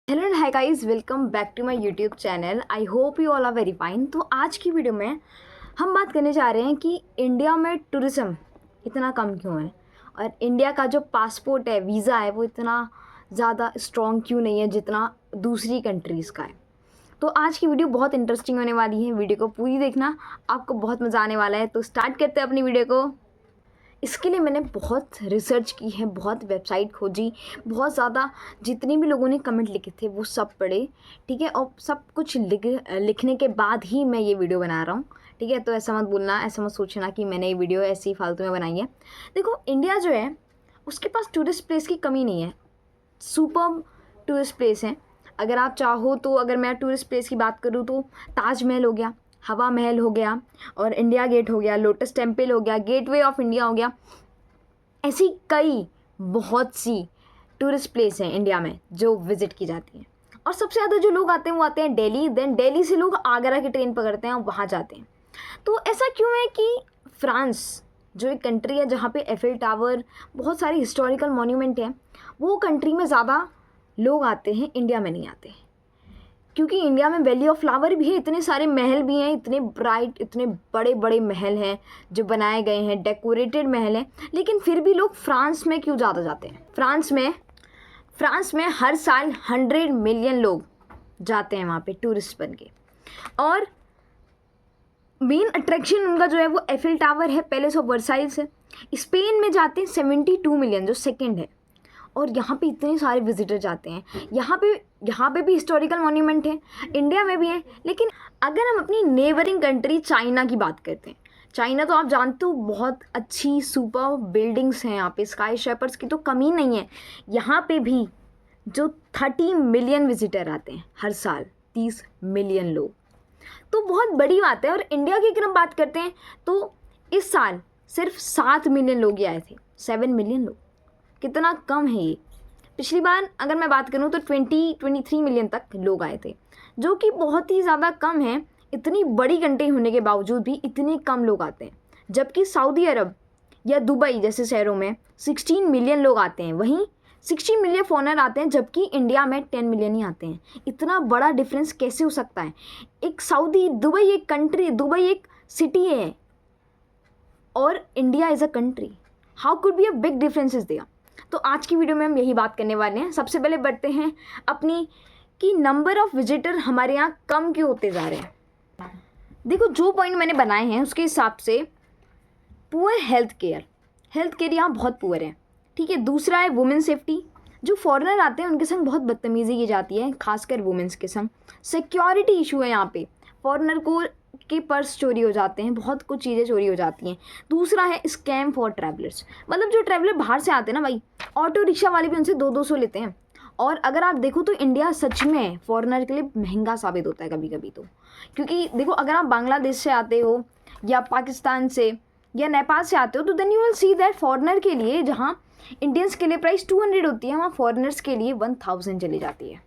Hello and hi guys, welcome back to my YouTube channel. I hope you all are very fine. तो आज की video में हम बात करने जा रहे हैं कि इंडिया में टूरिज़्म इतना कम क्यों है और इंडिया का जो पासपोर्ट है, वीज़ा है, वो इतना ज़्यादा स्ट्रॉन्ग क्यों नहीं है जितना दूसरी कंट्रीज़ का है। तो आज की वीडियो बहुत इंटरेस्टिंग होने वाली है। वीडियो को पूरी देखना, आपको बहुत मज़ा आने वाला है। तो स्टार्ट करते हैं अपनी वीडियो को। इसके लिए मैंने बहुत रिसर्च की है, बहुत वेबसाइट खोजी, बहुत ज़्यादा जितने भी लोगों ने कमेंट लिखे थे वो सब पढ़े, ठीक है। और सब कुछ लिखने के बाद ही मैं ये वीडियो बना रहा हूँ, ठीक है। तो ऐसा मत बोलना, ऐसा मत सोचना कि मैंने ये वीडियो ऐसे ही फालतू में बनाई है। देखो, इंडिया जो है उसके पास टूरिस्ट प्लेस की कमी नहीं है, सुपर टूरिस्ट प्लेस हैं। अगर आप चाहो तो, अगर मैं टूरिस्ट प्लेस की बात करूँ तो ताजमहल हो गया, हवा महल हो गया, और इंडिया गेट हो गया, लोटस टेम्पल हो गया, गेटवे ऑफ इंडिया हो गया। ऐसी कई बहुत सी टूरिस्ट प्लेस हैं इंडिया में जो विज़िट की जाती हैं। और सबसे ज़्यादा जो लोग आते हैं वो आते हैं दिल्ली, देन दिल्ली से लोग आगरा की ट्रेन पकड़ते हैं और वहाँ जाते हैं। तो ऐसा क्यों है कि फ्रांस जो एक कंट्री है जहाँ पे एफिल टावर, बहुत सारे हिस्टोरिकल मॉन्यूमेंट हैं, वो कंट्री में ज़्यादा लोग आते हैं, इंडिया में नहीं आते। क्योंकि इंडिया में वैली ऑफ फ्लावर भी है, इतने सारे महल भी हैं, इतने ब्राइट, इतने बड़े बड़े महल हैं जो बनाए गए हैं, डेकोरेटेड महल हैं। लेकिन फिर भी लोग फ्रांस में क्यों ज़्यादा जाते हैं? फ्रांस में हर साल 100 मिलियन लोग जाते हैं वहाँ पे टूरिस्ट बन के। और मेन अट्रैक्शन उनका जो है वो एफिल टावर है, पैलेस ऑफ वर्साइल्स है। स्पेन में जाते हैं 72 मिलियन, जो सेकंड है। और यहाँ पे इतने सारे विजिटर जाते हैं। यहाँ पे भी हिस्टोरिकल मॉन्यूमेंट है, इंडिया में भी है। लेकिन अगर हम अपनी नेबरिंग कंट्री चाइना की बात करते हैं, चाइना तो आप जानते हो बहुत अच्छी सुपर बिल्डिंग्स हैं, यहाँ पे स्काई शेपर्स की तो कमी नहीं है। यहाँ पे भी जो 30 मिलियन विजिटर आते हैं हर साल, 30 मिलियन लोग, तो बहुत बड़ी बात है। और इंडिया की अगर हम बात करते हैं तो इस साल सिर्फ 7 मिलियन लोग ही आए थे, 7 मिलियन लोग, कितना कम है ये। पिछली बार अगर मैं बात करूँ तो 23 मिलियन तक लोग आए थे, जो कि बहुत ही ज़्यादा कम है। इतनी बड़ी कंट्री होने के बावजूद भी इतने कम लोग आते हैं। जबकि सऊदी अरब या दुबई जैसे शहरों में 16 मिलियन लोग आते हैं, वहीं 16 मिलियन फॉरेनर आते हैं, जबकि इंडिया में 10 मिलियन ही आते हैं। इतना बड़ा डिफरेंस कैसे हो सकता है? दुबई एक कंट्री, दुबई एक सिटी है और India is a country. How could be a big difference is there? तो आज की वीडियो में हम यही बात करने वाले हैं। सबसे पहले बढ़ते हैं अपनी कि नंबर ऑफ़ विजिटर हमारे यहाँ कम क्यों होते जा रहे हैं। देखो, जो पॉइंट मैंने बनाए हैं उसके हिसाब से पुअर हेल्थ केयर यहाँ बहुत पुअर है, ठीक है। दूसरा है वुमेन सेफ्टी, जो फॉरेनर आते हैं उनके संग बहुत बदतमीज़ी की जाती है, खासकर वुमेंस के संग। सिक्योरिटी इशू है यहाँ पे, फॉरेनर को के पर्स चोरी हो जाते हैं, बहुत कुछ चीज़ें चोरी हो जाती हैं। दूसरा है स्कैम फॉर ट्रैवलर्स, मतलब जो ट्रैवलर बाहर से आते हैं ना भाई, ऑटो रिक्शा वाले भी उनसे 200 लेते हैं। और अगर आप देखो तो इंडिया सच में फॉरेनर के लिए महंगा साबित होता है कभी कभी तो। क्योंकि देखो, अगर आप बांग्लादेश से आते हो या पाकिस्तान से या नेपाल से आते हो तो then you will see that foreigner के लिए जहाँ इंडियंस के लिए प्राइस 200 होती है, वहाँ फॉरेनर्स के लिए 1000 चली जाती है।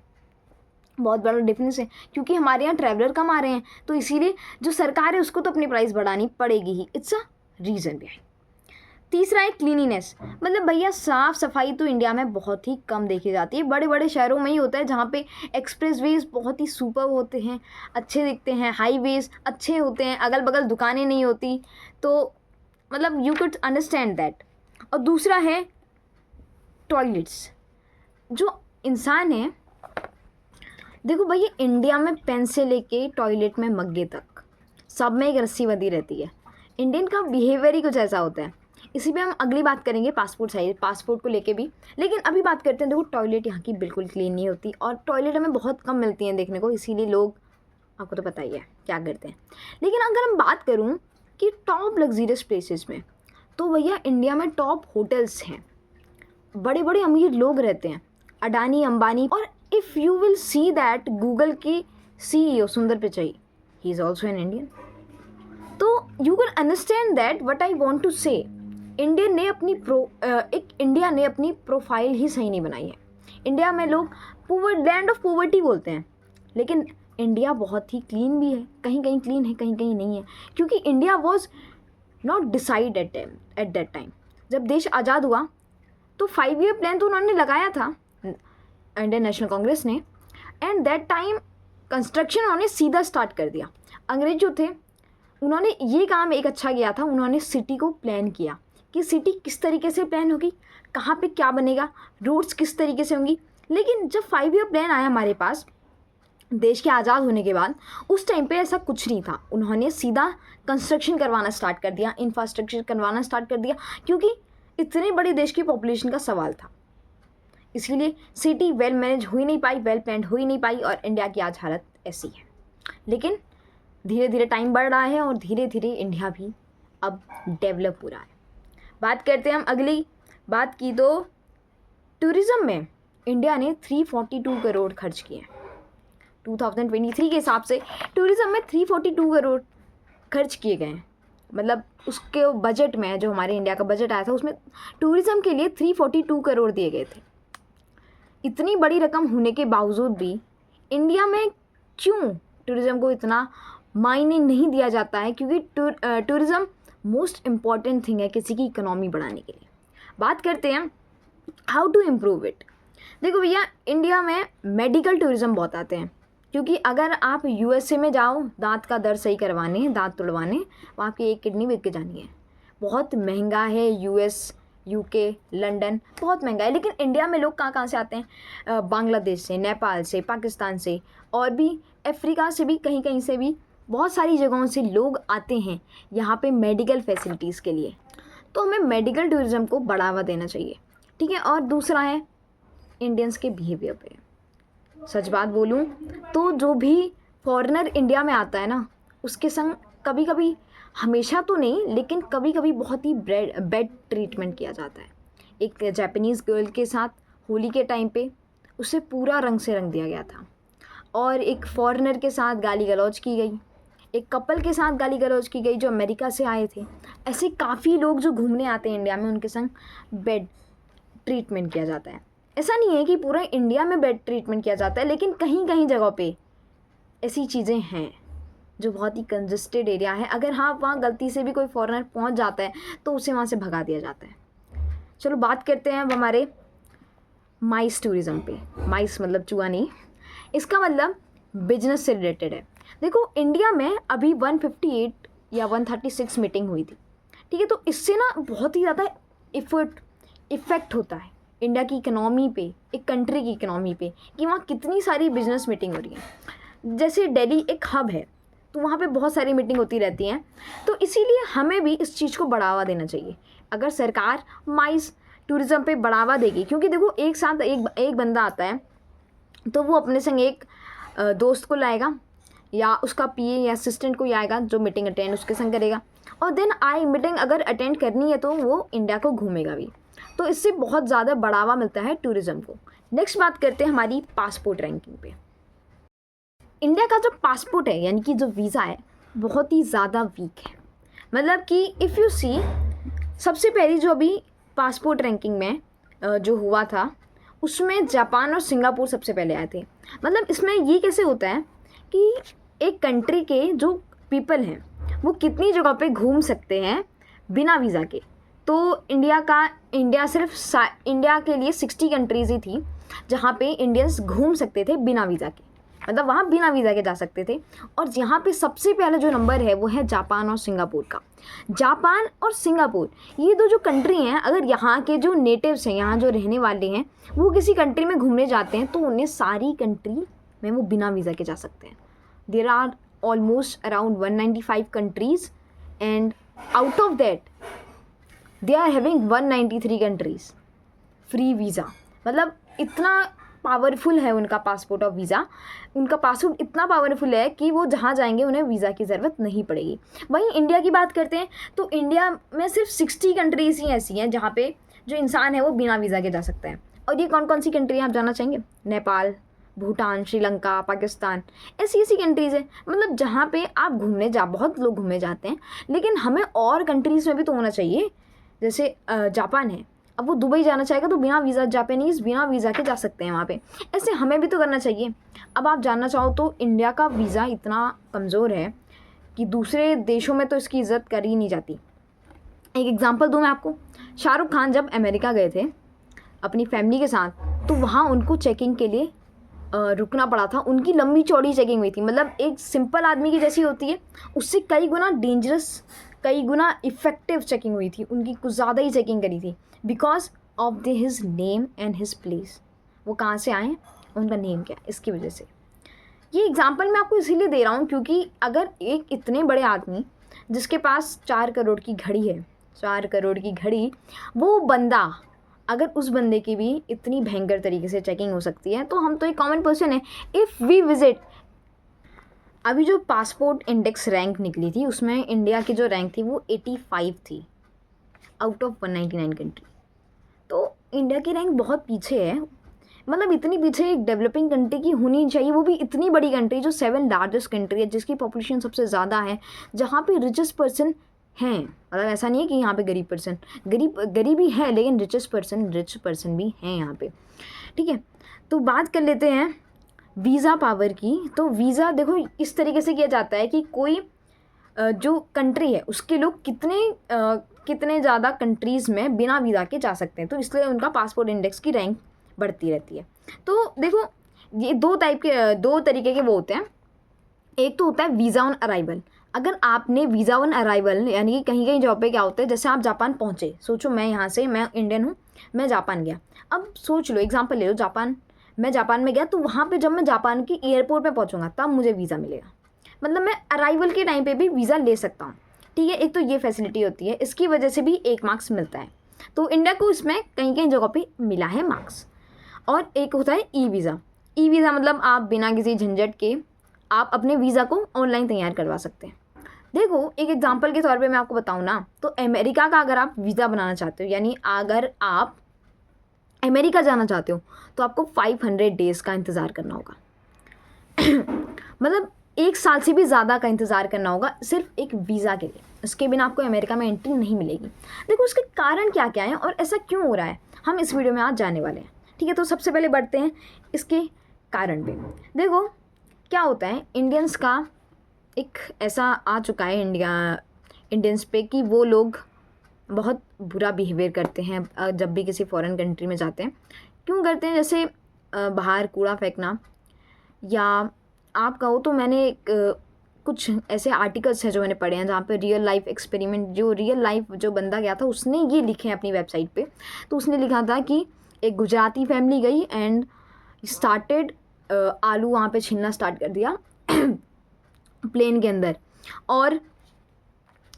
बहुत बड़ा डिफरेंस है, क्योंकि हमारे यहाँ ट्रैवलर कम आ रहे हैं, तो इसीलिए जो सरकार है उसको तो अपनी प्राइस बढ़ानी पड़ेगी ही। It's a reason behind. तीसरा है क्लीनिनेस, मतलब भैया साफ़ सफाई तो इंडिया में बहुत ही कम देखी जाती है। बड़े बड़े शहरों में ही होता है जहाँ पे एक्सप्रेसवेज बहुत ही सुपर होते हैं, अच्छे दिखते हैं, हाईवेज अच्छे होते हैं, अगल बगल दुकानें नहीं होती, तो मतलब यू कुड अंडरस्टैंड दैट। और दूसरा है टॉयलेट्स। जो इंसान है, देखो भैया, इंडिया में पेन से लेके टॉयलेट में मग्गे तक सब में एक रस्सी बंधी रहती है। इंडियन का बिहेवियर ही कुछ ऐसा होता है। इसी पे हम अगली बात करेंगे, पासपोर्ट को लेके भी। लेकिन अभी बात करते हैं, देखो टॉयलेट यहाँ की बिल्कुल क्लीन नहीं होती, और टॉयलेट हमें बहुत कम मिलती हैं देखने को, इसीलिए लोग, आपको तो पता ही है क्या करते हैं। लेकिन अगर हम बात करूँ कि टॉप लग्जरियस प्लेसेस में, तो भैया इंडिया में टॉप होटल्स हैं, बड़े बड़े अमीर लोग रहते हैं, अडानी अंबानी। और if you will see that Google के CEO Sundar Pichai, he is also an Indian. तो you can understand that what I want to say. India ने अपनी प्रोफाइल ही सही नहीं बनाई है। इंडिया में लोग लैंड ऑफ पॉवर्टी बोलते हैं, लेकिन इंडिया बहुत ही क्लीन भी है, कहीं कहीं क्लीन है, कहीं कहीं नहीं है। क्योंकि India was not decide at that time. जब देश आज़ाद हुआ तो 5 ईयर प्लान तो उन्होंने लगाया था, इंडियन नेशनल कांग्रेस ने, एंड दैट टाइम कंस्ट्रक्शन उन्होंने सीधा स्टार्ट कर दिया। अंग्रेज जो थे उन्होंने ये काम एक अच्छा किया था, उन्होंने सिटी को प्लान किया कि सिटी किस तरीके से प्लान होगी, कहाँ पे क्या बनेगा, रोड्स किस तरीके से होंगी। लेकिन जब 5 ईयर प्लान आया हमारे पास देश के आज़ाद होने के बाद, उस टाइम पे ऐसा कुछ नहीं था। उन्होंने सीधा कंस्ट्रक्शन करवाना स्टार्ट कर दिया, इंफ्रास्ट्रक्चर करवाना स्टार्ट कर दिया, क्योंकि इतने बड़े देश की पॉपुलेशन का सवाल था। इसीलिए सिटी वेल मैनेज हो ही नहीं पाई, वेल प्लान्ड हो ही नहीं पाई, और इंडिया की आज हालत ऐसी है। लेकिन धीरे धीरे टाइम बढ़ रहा है और धीरे धीरे इंडिया भी अब डेवलप हो रहा है। बात करते हैं हम अगली बात की, तो टूरिज़्म में इंडिया ने 342 करोड़ खर्च किए हैं। 2023 के हिसाब से टूरिज़्म में 342 करोड़ खर्च किए गए हैं। मतलब उसके बजट में, जो हमारे इंडिया का बजट आया था, उसमें टूरिज़्म के लिए 342 करोड़ दिए गए थे। इतनी बड़ी रकम होने के बावजूद भी इंडिया में क्यों टूरिज़्म को इतना मायने नहीं दिया जाता है? क्योंकि टूरिज़्म मोस्ट इम्पॉर्टेंट थिंग है किसी की इकोनॉमी बढ़ाने के लिए। बात करते हैं हाउ टू इम्प्रूव इट। देखो भैया, इंडिया में मेडिकल टूरिज़्म बहुत आते हैं, क्योंकि अगर आप यूएसए में जाओ दांत का दर्द सही करवाने, दांत तुड़वाने, वहाँ आपकी एक किडनी बिक के जानी है। बहुत महंगा है यूएस, यूके, लंदन, बहुत महंगा है। लेकिन इंडिया में लोग कहाँ कहाँ से आते हैं? बांग्लादेश से, नेपाल से, पाकिस्तान से, और भी अफ्रीका से भी, कहीं कहीं से भी, बहुत सारी जगहों से लोग आते हैं यहाँ पे मेडिकल फैसिलिटीज़ के लिए। तो हमें मेडिकल टूरिज़्म को बढ़ावा देना चाहिए, ठीक है। और दूसरा है इंडियंस के बिहेवियर पे। सच बात बोलूँ तो जो भी फॉरेनर इंडिया में आता है ना, उसके संग कभी कभी, हमेशा तो नहीं, लेकिन कभी कभी बहुत ही बैड ट्रीटमेंट किया जाता है। एक जापानीज़ गर्ल के साथ होली के टाइम पे उसे पूरा रंग से रंग दिया गया था, और एक फॉरेनर के साथ गाली गलौज की गई, एक कपल के साथ गाली गलौज की गई जो अमेरिका से आए थे। ऐसे काफ़ी लोग जो घूमने आते हैं इंडिया में, उनके संग बैड ट्रीटमेंट किया जाता है। ऐसा नहीं है कि पूरा इंडिया में बैड ट्रीटमेंट किया जाता है, लेकिन कहीं कहीं जगहों पे ऐसी चीज़ें हैं जो बहुत ही कंजस्टेड एरिया है। अगर हाँ वहाँ गलती से भी कोई फॉरेनर पहुँच जाता है तो उसे वहाँ से भगा दिया जाता है। चलो बात करते हैं अब हमारे माइस टूरिज़्म पे। माइस मतलब चूहा नहीं, इसका मतलब बिजनेस से रिलेटेड है। देखो, इंडिया में अभी 158 या 136 मीटिंग हुई थी, ठीक है। तो इससे ना बहुत ही ज़्यादा इफ़ेक्ट होता है इंडिया की इकनॉमी पे, एक कंट्री की इकनॉमी पे, कि वहाँ कितनी सारी बिजनेस मीटिंग हो रही है। जैसे दिल्ली एक हब है, तो वहाँ पे बहुत सारी मीटिंग होती रहती हैं। तो इसीलिए हमें भी इस चीज़ को बढ़ावा देना चाहिए। अगर सरकार माइस टूरिज़्म पे बढ़ावा देगी, क्योंकि देखो एक साथ एक बंदा आता है तो वो अपने संग एक दोस्त को लाएगा, या उसका पीए या असिस्टेंट को आएगा जो मीटिंग अटेंड उसके संग करेगा, और देन मीटिंग अगर अटेंड करनी है तो वो इंडिया को घूमेगा भी। तो इससे बहुत ज़्यादा बढ़ावा मिलता है टूरिज़्म को। नेक्स्ट बात करते हैं हमारी पासपोर्ट रैंकिंग पे। इंडिया का जो पासपोर्ट है, यानी कि जो वीज़ा है, बहुत ही ज़्यादा वीक है। मतलब कि इफ़ यू सी, सबसे पहली जो अभी पासपोर्ट रैंकिंग में जो हुआ था, उसमें जापान और सिंगापुर सबसे पहले आए थे। मतलब इसमें ये कैसे होता है कि एक कंट्री के जो पीपल हैं वो कितनी जगह पे घूम सकते हैं बिना वीज़ा के। तो इंडिया के लिए 60 कंट्रीज़ ही थी जहाँ पे इंडियंस घूम सकते थे बिना वीज़ा के, मतलब वहाँ बिना वीज़ा के जा सकते थे। और यहाँ पे सबसे पहला जो नंबर है वो है जापान और सिंगापुर का। जापान और सिंगापुर, ये दो जो कंट्री हैं, अगर यहाँ के जो नेटिव्स हैं, यहाँ जो रहने वाले हैं, वो किसी कंट्री में घूमने जाते हैं तो उन्हें सारी कंट्री में वो बिना वीज़ा के जा सकते हैं। There are almost around 195 countries, and out of that they are having 193 countries free visa. मतलब इतना पावरफुल है उनका पासपोर्ट और वीज़ा। उनका पासपोर्ट इतना पावरफुल है कि वो जहाँ जाएंगे उन्हें वीज़ा की ज़रूरत नहीं पड़ेगी। वहीं इंडिया की बात करते हैं तो इंडिया में सिर्फ 60 कंट्रीज़ ही ऐसी हैं जहाँ पे जो इंसान है वो बिना वीज़ा के जा सकता है। और ये कौन कौन सी कंट्री आप जानना चाहेंगे? नेपाल, भूटान, श्रीलंका, पाकिस्तान, ऐसी कंट्रीज़ हैं। मतलब जहाँ पे आप बहुत लोग घूमने जाते हैं, लेकिन हमें और कंट्रीज़ में भी तो होना चाहिए। जैसे जापान है, अब वो दुबई जाना चाहेगा तो बिना वीज़ा, जापानीज़ बिना वीज़ा के जा सकते हैं वहाँ पे। ऐसे हमें भी तो करना चाहिए। अब आप जानना चाहो तो इंडिया का वीज़ा इतना कमज़ोर है कि दूसरे देशों में तो इसकी इज़्ज़त कर ही नहीं जाती। एक एग्ज़ाम्पल दूँ मैं आपको। शाहरुख खान जब अमेरिका गए थे अपनी फैमिली के साथ, तो वहाँ उनको चेकिंग के लिए रुकना पड़ा था, उनकी लंबी चौड़ी चेकिंग हुई थी। मतलब एक सिंपल आदमी की जैसी होती है उससे कई गुना डेंजरस, कई गुना इफ़ेक्टिव चेकिंग हुई थी, उनकी कुछ ज़्यादा ही चेकिंग करी थी because of the his name and his place. वो कहाँ से आए, उनका नेम क्या है, इसकी वजह से। ये एग्जांपल मैं आपको इसीलिए दे रहा हूँ क्योंकि अगर एक इतने बड़े आदमी जिसके पास 4 करोड़ की घड़ी है, 4 करोड़ की घड़ी, वो बंदा, अगर उस बंदे की भी इतनी भयंकर तरीके से चेकिंग हो सकती है, तो हम तो एक कॉमन पर्सन है। इफ़ वी विजिट, अभी जो पासपोर्ट इंडेक्स रैंक निकली थी उसमें इंडिया की जो रैंक थी वो 85 थी आउट ऑफ 199 कंट्री। तो इंडिया की रैंक बहुत पीछे है। मतलब इतनी पीछे एक डेवलपिंग कंट्री की होनी चाहिए, वो भी इतनी बड़ी कंट्री जो 7 लार्जेस्ट कंट्री है, जिसकी पॉपुलेशन सबसे ज़्यादा है, जहाँ पे रिचेस्ट पर्सन हैं। मतलब ऐसा नहीं है कि यहाँ पे गरीब पर्सन, गरीबी है लेकिन रिच पर्सन भी हैं यहाँ पे। ठीक है, तो बात कर लेते हैं वीज़ा पावर की। तो वीज़ा देखो इस तरीके से किया जाता है कि कोई जो कंट्री है उसके लोग कितने ज़्यादा कंट्रीज़ में बिना वीज़ा के जा सकते हैं, तो इसलिए उनका पासपोर्ट इंडेक्स की रैंक बढ़ती रहती है। तो देखो ये दो तरीके के वो होते हैं। एक तो होता है वीज़ा ऑन अराइवल। अगर आपने वीज़ा ऑन अराइवल यानी कि कहीं जॉब पे क्या होता है, जैसे आप जापान पहुँचे, सोचो मैं यहाँ से, मैं इंडियन हूँ, मैं जापान गया। अब सोच लो, एग्जांपल ले लो, मैं जापान में गया, तो वहाँ पे जब मैं जापान की एयरपोर्ट पे पहुँचूंगा तब मुझे वीज़ा मिलेगा। मतलब मैं अराइवल के टाइम पे भी वीज़ा ले सकता हूँ। ठीक है, एक तो ये फैसिलिटी होती है, इसकी वजह से भी 1 मार्क्स मिलता है। तो इंडिया को इसमें कहीं जगह पे मिला है मार्क्स। और एक होता है ई वीज़ा। ई वीज़ा मतलब आप बिना किसी झंझट के आप अपने वीज़ा को ऑनलाइन तैयार करवा सकते हैं। देखो एक एग्जांपल के तौर पे मैं आपको बताऊँ ना, तो अमेरिका का अगर आप वीज़ा बनाना चाहते हो, यानी अगर आप अमेरिका जाना चाहते हो, तो आपको 500 डेज़ का इंतज़ार करना होगा। मतलब 1 साल से भी ज़्यादा का इंतज़ार करना होगा सिर्फ एक वीज़ा के लिए। इसके बिना आपको अमेरिका में एंट्री नहीं मिलेगी। देखो उसके कारण क्या क्या है और ऐसा क्यों हो रहा है, हम इस वीडियो में आज जाने वाले हैं। ठीक है, तो सबसे पहले बढ़ते हैं इसके कारण पे। देखो क्या होता है, इंडियंस का एक ऐसा आ चुका है इंडियंस पे कि वो लोग बहुत बुरा बिहेवियर करते हैं जब भी किसी फॉरेन कंट्री में जाते हैं। क्यों करते हैं, जैसे बाहर कूड़ा फेंकना, या आप कहो तो मैंने कुछ ऐसे आर्टिकल्स हैं जो मैंने पढ़े हैं जहाँ पे रियल लाइफ जो बंदा गया था उसने ये लिखे हैं अपनी वेबसाइट पे। तो उसने लिखा था कि एक गुजराती फैमिली गई एंड स्टार्टेड आलू वहाँ पे छीलना स्टार्ट कर दिया प्लेन के अंदर, और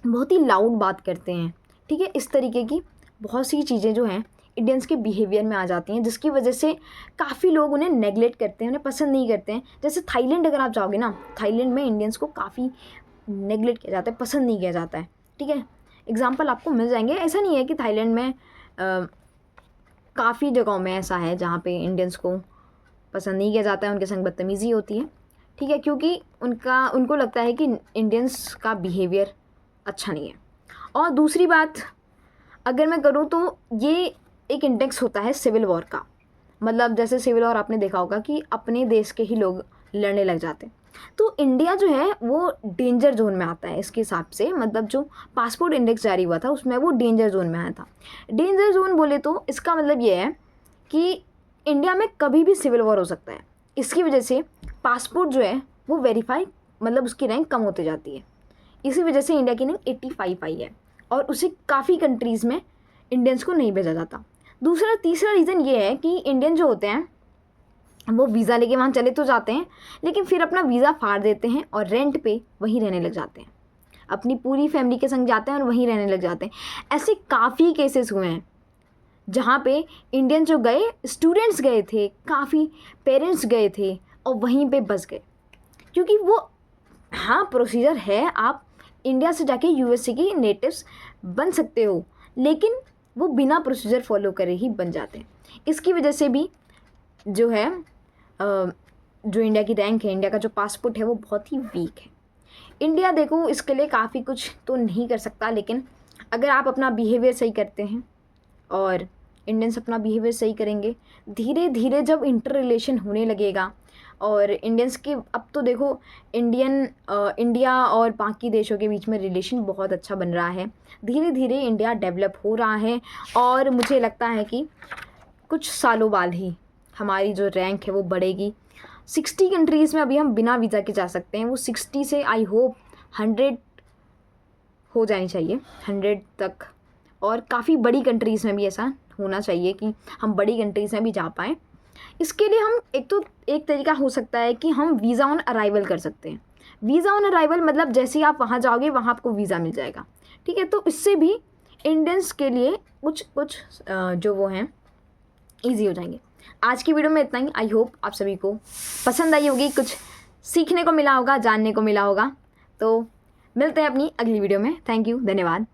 बहुत ही लाउड बात करते हैं। ठीक है, इस तरीके की बहुत सी चीज़ें जो हैं इंडियंस के बिहेवियर में आ जाती हैं, जिसकी वजह से काफ़ी लोग उन्हें नेगलेक्ट करते हैं, उन्हें पसंद नहीं करते हैं। जैसे थाईलैंड अगर आप जाओगे ना, थाईलैंड में इंडियंस को काफ़ी नेगलेक्ट किया जाता है, पसंद नहीं किया जाता है। ठीक है, एग्जाम्पल आपको मिल जाएंगे। ऐसा नहीं है कि थाईलैंड में काफ़ी जगहों में ऐसा है जहाँ पे इंडियंस को पसंद नहीं किया जाता है, उनके संग बदतमीज़ी होती है। ठीक है, क्योंकि उनको लगता है कि इंडियंस का बिहेवियर अच्छा नहीं है। और दूसरी बात अगर मैं करूँ तो ये एक इंडेक्स होता है सिविल वॉर का। मतलब जैसे सिविल वॉर आपने देखा होगा कि अपने देश के ही लोग लड़ने लग जाते हैं, तो इंडिया जो है वो डेंजर जोन में आता है इसके हिसाब से। मतलब जो पासपोर्ट इंडेक्स जारी हुआ था उसमें वो डेंजर जोन में आया था। डेंजर जोन बोले तो इसका मतलब ये है कि इंडिया में कभी भी सिविल वॉर हो सकता है। इसकी वजह से पासपोर्ट जो है वो वेरीफाई, मतलब उसकी रैंक कम होती जाती है। इसी वजह से इंडिया की रैंक 85 आई है और उसे काफ़ी कंट्रीज़ में इंडियंस को नहीं भेजा जाता। तीसरा रीज़न ये है कि इंडियन जो होते हैं वो वीज़ा लेके वहाँ चले तो जाते हैं, लेकिन फिर अपना वीज़ा फाड़ देते हैं और रेंट पे वहीं रहने लग जाते हैं। अपनी पूरी फैमिली के संग जाते हैं और वहीं रहने लग जाते हैं। ऐसे काफ़ी केसेस हुए हैं जहाँ पे इंडियन जो गए, स्टूडेंट्स गए थे, काफ़ी पेरेंट्स गए थे और वहीं पे बस गए। क्योंकि वो हाँ प्रोसीजर है, आप इंडिया से जाके यूएसए की नेटिव्स बन सकते हो, लेकिन वो बिना प्रोसीजर फॉलो करे ही बन जाते हैं। इसकी वजह से भी जो है जो इंडिया की रैंक है, इंडिया का जो पासपोर्ट है वो बहुत ही वीक है। इंडिया देखो इसके लिए काफ़ी कुछ तो नहीं कर सकता, लेकिन अगर आप अपना बिहेवियर सही करते हैं और इंडियंस अपना बिहेवियर सही करेंगे, धीरे धीरे जब इंटर रिलेशन होने लगेगा और इंडियंस के, अब तो देखो इंडिया और बाकी देशों के बीच में रिलेशन बहुत अच्छा बन रहा है। धीरे धीरे इंडिया डेवलप हो रहा है और मुझे लगता है कि कुछ सालों बाद ही हमारी जो रैंक है वो बढ़ेगी। 60 कंट्रीज़ में अभी हम बिना वीज़ा के जा सकते हैं। वो 60 से आई होप 100 हो जानी चाहिए, 100 तक। और काफ़ी बड़ी कंट्रीज़ में भी ऐसा होना चाहिए कि हम बड़ी कंट्रीज़ में भी जा पाएँ। इसके लिए हम एक तरीका हो सकता है कि हम वीज़ा ऑन अराइवल कर सकते हैं। वीज़ा ऑन अराइवल मतलब जैसे ही आप वहाँ जाओगे वहाँ आपको वीज़ा मिल जाएगा, ठीक है। तो इससे भी इंडियंस के लिए कुछ जो वो हैं ईजी हो जाएंगे। आज की वीडियो में इतना ही। आई होप आप सभी को पसंद आई होगी, कुछ सीखने को मिला होगा, जानने को मिला होगा। तो मिलते हैं अपनी अगली वीडियो में। थैंक यू, धन्यवाद।